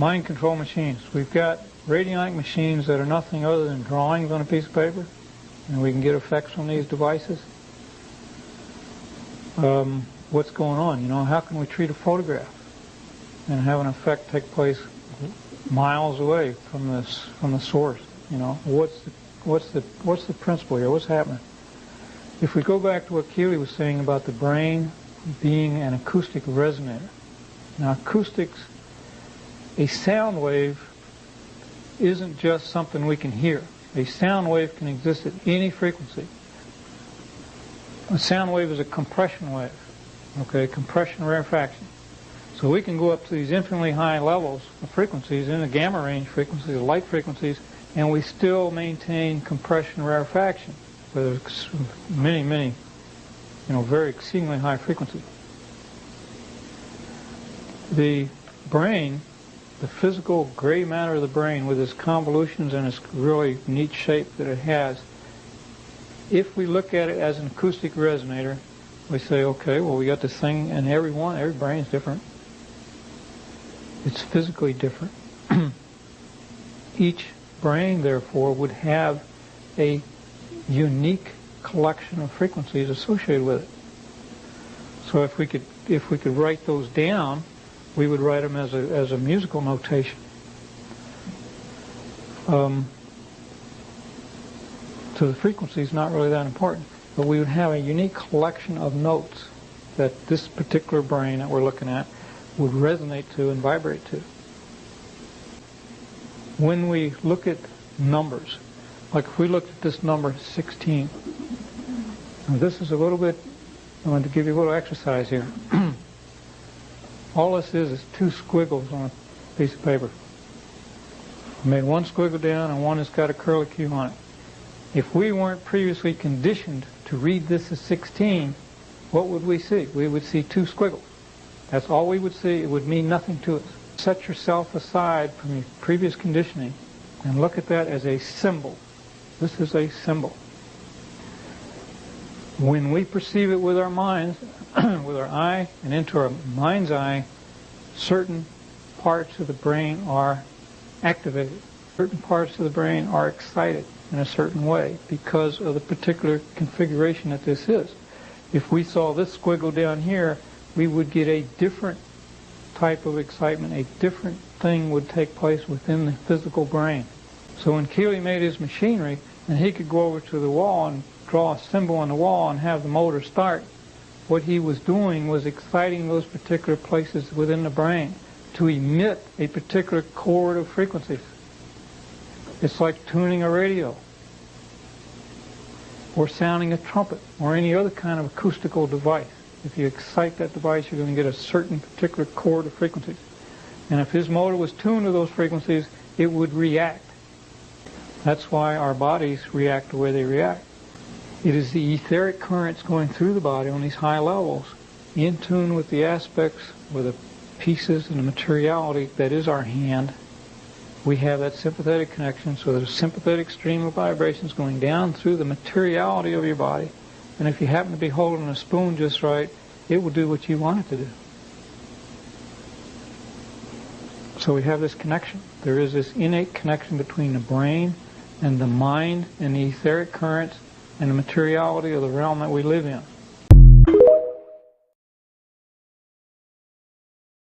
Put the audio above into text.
mind control machines. We've got radionic machines that are nothing other than drawings on a piece of paper, and we can get effects from these devices. What's going on? You know, how can we treat a photograph and have an effect take place miles away from the source? You know, what's the principle here? What's happening? If we go back to what Keely was saying about the brain being an acoustic resonator. Now, acoustics, a sound wave isn't just something we can hear. A sound wave can exist at any frequency. A sound wave is a compression wave, okay, compression rarefaction. So we can go up to these infinitely high levels of frequencies in the gamma range frequencies, light frequencies, and we still maintain compression rarefaction with many, very exceedingly high frequencies. The brain, the physical gray matter of the brain with its convolutions and its really neat shape that it has, if we look at it as an acoustic resonator, we say, okay, well, we got this thing, and every brain is different. It's physically different. Each brain, therefore, would have a unique collection of frequencies associated with it. So if we could write those down, we would write them as a musical notation. So the frequency is not really that important, but we would have a unique collection of notes that this particular brain that we're looking at would resonate to and vibrate to. When we look at numbers, like if we looked at this number 16, now this is a little bit, I want to give you a little exercise here. All this is two squiggles on a piece of paper. I made one squiggle down and one that's got a curlicue on it. If we weren't previously conditioned to read this as 16, what would we see? We would see two squiggles. That's all we would see. It would mean nothing to us. Set yourself aside from your previous conditioning and look at that as a symbol. This is a symbol. When we perceive it with our minds, with our eye and into our mind's eye, certain parts of the brain are activated. Certain parts of the brain are excited in a certain way because of the particular configuration that this is. If we saw this squiggle down here, we would get a different type of excitement. A different thing would take place within the physical brain. So when Keely made his machinery, and he could go over to the wall and draw a symbol on the wall and have the motor start, what he was doing was exciting those particular places within the brain to emit a particular chord of frequencies. It's like tuning a radio or sounding a trumpet or any other kind of acoustical device. If you excite that device, you're going to get a certain particular chord of frequencies. And if his motor was tuned to those frequencies, it would react. That's why our bodies react the way they react. It is the etheric currents going through the body on these high levels, in tune with the aspects, with the pieces and the materiality that is our hand. We have that sympathetic connection, so there's a sympathetic stream of vibrations going down through the materiality of your body. And if you happen to be holding a spoon just right, it will do what you want it to do. So we have this connection. There is this innate connection between the brain and the mind and the etheric currents and the materiality of the realm that we live in.